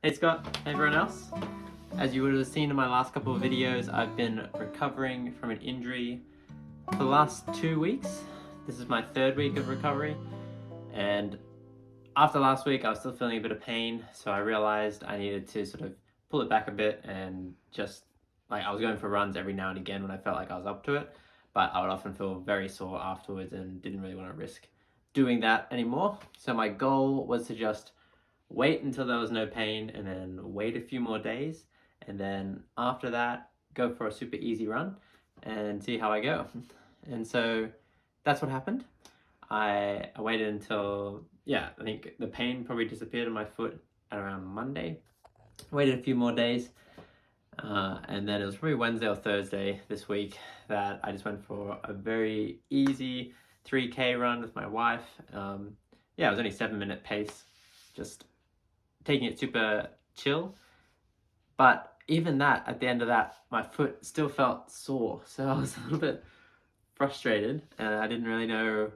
Hey Scott, hey everyone else. As you would have seen in my last couple of videos, I've been recovering from an injury for the last 2 weeks. This is my third week of recovery, and after last week I was still feeling a bit of pain, so I realized I needed to sort of pull it back a bit and just, like, I was going for runs every now and again when I felt like I was up to it, but I would often feel very sore afterwards and didn't really want to risk doing that anymore. So my goal was to just wait until there was no pain and then wait a few more days, and then after that go for a super easy run and see how I go. And so that's what happened. I waited until, I think the pain probably disappeared in my foot at around Monday. Waited a few more days, and then it was probably Wednesday or Thursday this week that I just went for a very easy 3K run with my wife. It was only 7-minute pace, just taking it super chill. But even that, at the end of that, my foot still felt sore. So I was a little bit frustrated, and I didn't really know,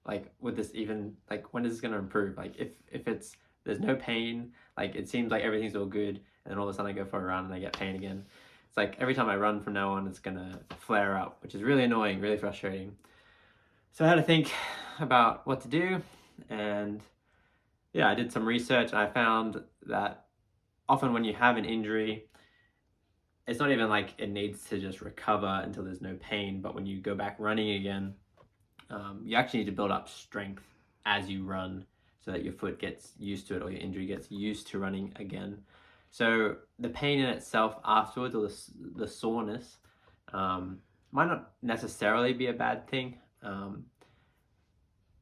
like, would this even, like, when is this going to improve? Like, if there's no pain, like, it seems like everything's all good, and then all of a sudden I go for a run and I get pain again. It's like every time I run from now on, it's going to flare up, which is really annoying, really frustrating. So I had to think about what to do, and I did some research, and I found that often when you have an injury, it's not even like it needs to just recover until there's no pain, but when you go back running again, you actually need to build up strength as you run so that your foot gets used to it, or your injury gets used to running again. So the pain in itself afterwards, or the soreness, might not necessarily be a bad thing.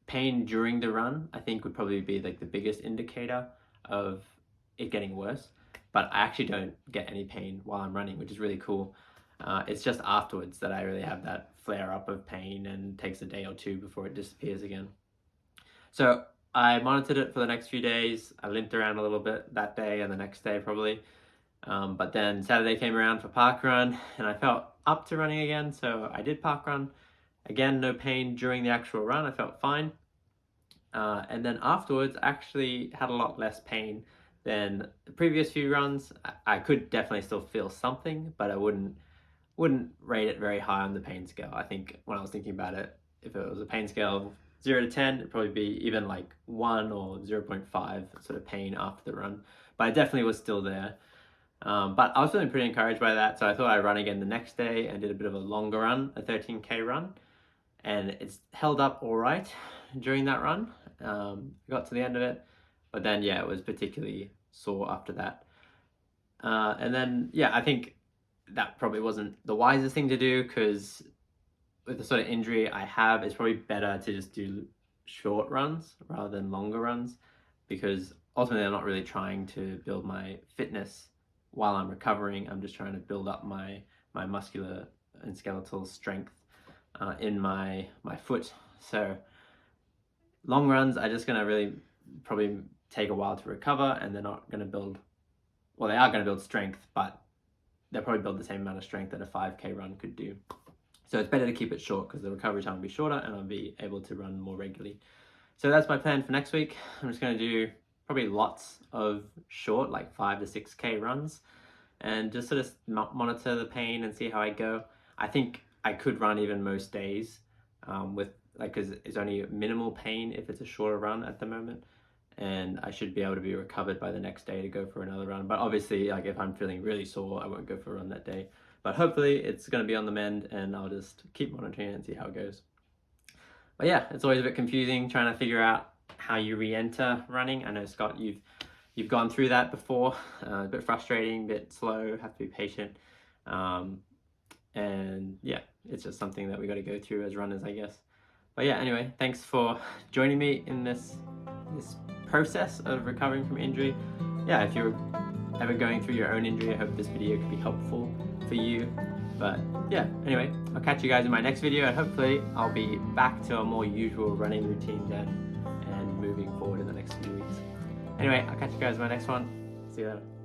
Pain during the run, I think, would probably be like the biggest indicator of it getting worse. But I actually don't get any pain while I'm running, which is really cool. It's just afterwards that I really have that flare up of pain, and takes a day or two before it disappears again. So I monitored it for the next few days. I limped around a little bit that day and the next day probably. But then Saturday came around for parkrun, and I felt up to running again. So I did parkrun. Again, no pain during the actual run. I felt fine. And then afterwards, I actually had a lot less pain than the previous few runs. I could definitely still feel something, but I wouldn't rate it very high on the pain scale. I think when I was thinking about it, if it was a pain scale of 0 to 10, it'd probably be even like 1 or 0.5 sort of pain after the run. But I definitely was still there. But I was feeling pretty encouraged by that, so I thought I'd run again the next day and did a bit of a longer run, a 13K run. And it's held up all right during that run. Got to the end of it, but then it was particularly sore after that. And then I think that probably wasn't the wisest thing to do, because with the sort of injury I have, it's probably better to just do short runs rather than longer runs, because ultimately I'm not really trying to build my fitness while I'm recovering. I'm just trying to build up my muscular and skeletal strength in my foot. So long runs are just going to really probably take a while to recover, and they're not going to build, well, they are going to build strength, but they'll probably build the same amount of strength that a 5K run could do. So it's better to keep it short, because the recovery time will be shorter and I'll be able to run more regularly. So that's my plan for next week. I'm just going to do probably lots of short, like 5 to 6K runs, and just sort of monitor the pain and see how I go. I think I could run even most days with, like, because it's only minimal pain if it's a shorter run at the moment, and I should be able to be recovered by the next day to go for another run. But obviously, like, if I'm feeling really sore, I won't go for a run that day. But hopefully it's going to be on the mend, and I'll just keep monitoring it and see how it goes. But it's always a bit confusing trying to figure out how you re-enter running. I know, Scott, you've gone through that before. A bit frustrating, a bit slow, have to be patient. And it's just something that we got to go through as runners, I guess. But anyway, thanks for joining me in this process of recovering from injury. If you're ever going through your own injury, I hope this video could be helpful for you. But anyway, I'll catch you guys in my next video, and hopefully I'll be back to a more usual running routine then, and moving forward in the next few weeks. Anyway, I'll catch you guys in my next one. See you later.